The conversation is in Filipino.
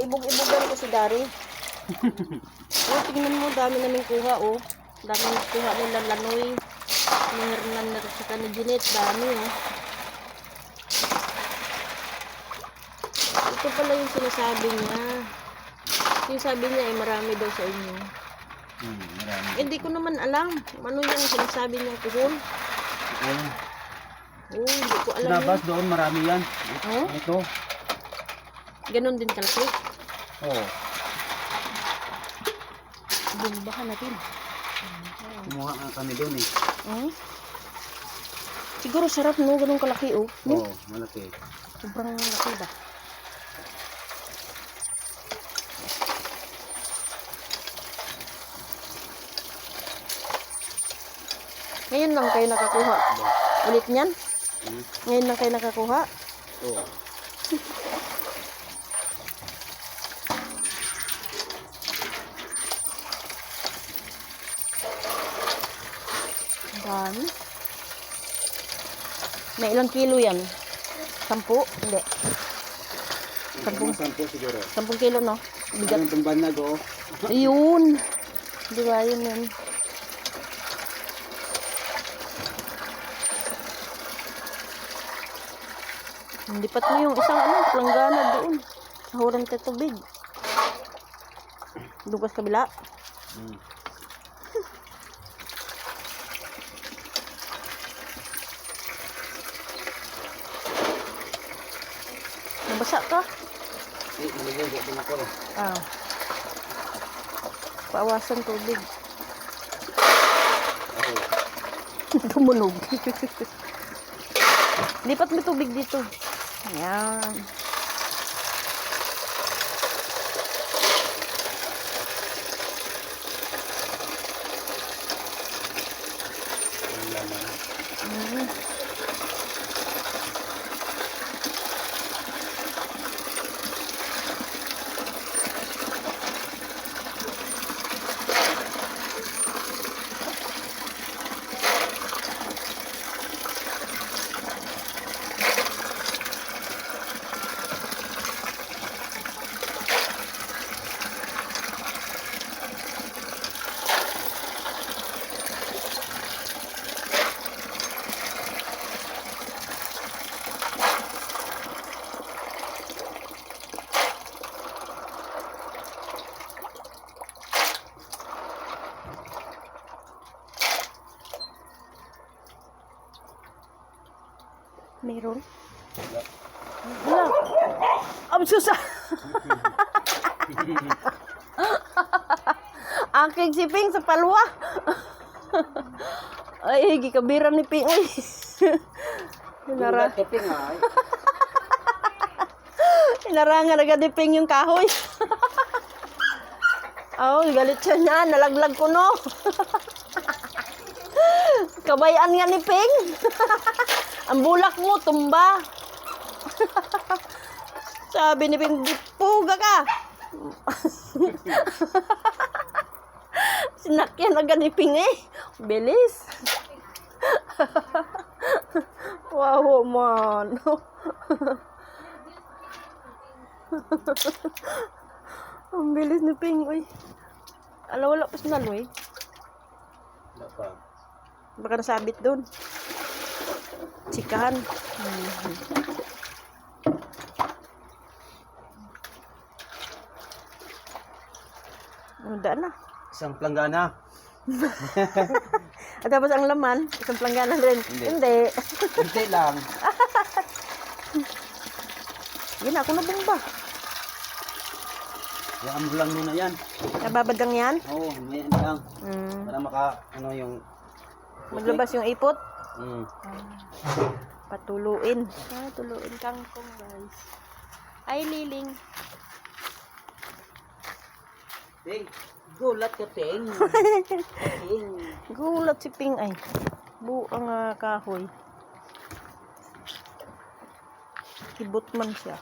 Naibog-ibogan ko si Dari. Oh, tingnan mo, dami namin kuha, oh. Dami kuha nila Lanoy. Ni Hernan na saka ni Jeanette, dami, oh. Ito pala yung sinasabi niya. Yung sabi niya, eh, marami daw sa inyo. Marami. Hindi ko naman alam. Ano yung sinasabi niya, kuhol? Oh, hindi ko alam Sinabas yun. doon, marami yan. Oh? Ito. Ganon din kalaki. Oo. Bumbahan natin. Kumuha nga kami doon eh. Oh? Siguro sarap, no? Ganun kalaki, oh. No? Oo, malaki. Sobrang laki ba? Ngayon lang kayo nakakuha. Ulit niyan? Ngayon lang kayo nakakuha? Oo. Dami. May ilang kilo yan? 10? Hindi. 10 siguro. 10 kilo, no? Bigat. Anong tumbanag oh? Ayun. Di ba yun yun? Lipat mo yung isang planggana doon. Sahuran ka tubig. Doon ka sa kabila. Nabasa ka? Maligo din ako eh. Ah. Paawasan tubig. Oo. Tumunog. Lipat mo tubig dito. Ayan. Meron? Wala. Ang susa. Aking si Ping sa palwa. Ay, gikabiran ni Ping. Ay. Hinara. Hinarangan agad ni Ping yung kahoy. Oh, galit siya niya. Nalaglag ko, no. Kabayaan nga ni Ping. Ang bulak mo, tumba. Sabi ni Ping, puga ka. Sinakyan agad ni Ping eh. Bilis. Wow, man. Ang bilis ni Ping, uy. Wala pa sinalo eh. Wala pa. Baka nasabit doon. Chikahan. Udah na. Isang planggana. At tapos ang laman, isang planggana rin. Hindi. Hindi lang. Yan, ako na bomba. Yan mo lang muna yan. Nababad lang yan? Oo, may lang. Para yung... Maglabas yung ipot? Patuluin. Tuluin kangkong, guys. Ay, Liling. Ting, gulat ka, Ting. Gulat si Ping ay. Buang kahoy. Kibot man siya.